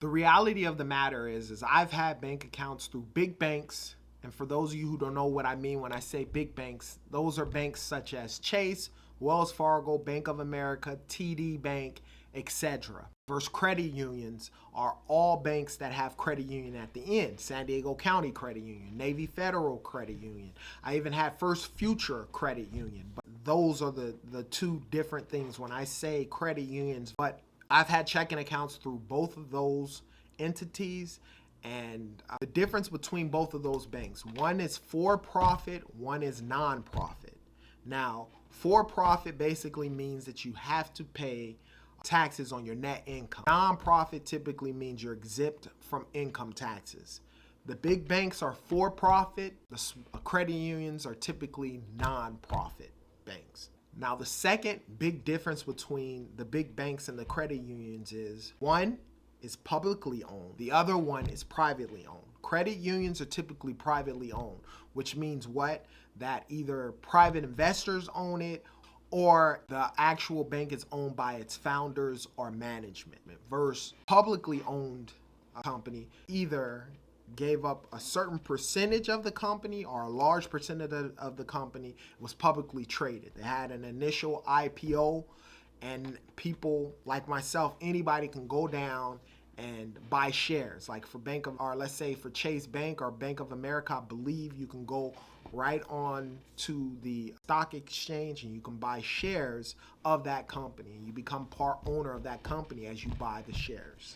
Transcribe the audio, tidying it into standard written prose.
The reality of the matter is I've had bank accounts through big banks. And for those of you who don't know what I mean when I say big banks, those are banks such as Chase, Wells Fargo, Bank of America, TD Bank, etc. Versus credit unions are all banks that have credit union at the end. San Diego County Credit Union, Navy Federal Credit Union. I even had First Future Credit Union. But those are the two different things when I say credit unions. But I've had checking accounts through both of those entities. And the difference between both of those banks, one is for profit, one is non-profit. Now, for profit basically means that you have to pay taxes on your net income. Non-profit typically means you're exempt from income taxes. The big banks are for profit, the credit unions are typically non-profit banks. Now, the second big difference between the big banks and the credit unions is one is publicly owned, the other one is privately owned. Credit unions are typically privately owned, which means what? That either private investors own it or the actual bank is owned by its founders or management. Versus publicly owned company either gave up a certain percentage of the company or a large percentage of the company was publicly traded. They had an initial IPO, and people like myself, anybody can go down and buy shares. Like for Bank of, or let's say for Chase Bank or Bank of America, I believe you can go right on to the stock exchange and you can buy shares of that company. You become part owner of that company as you buy the shares.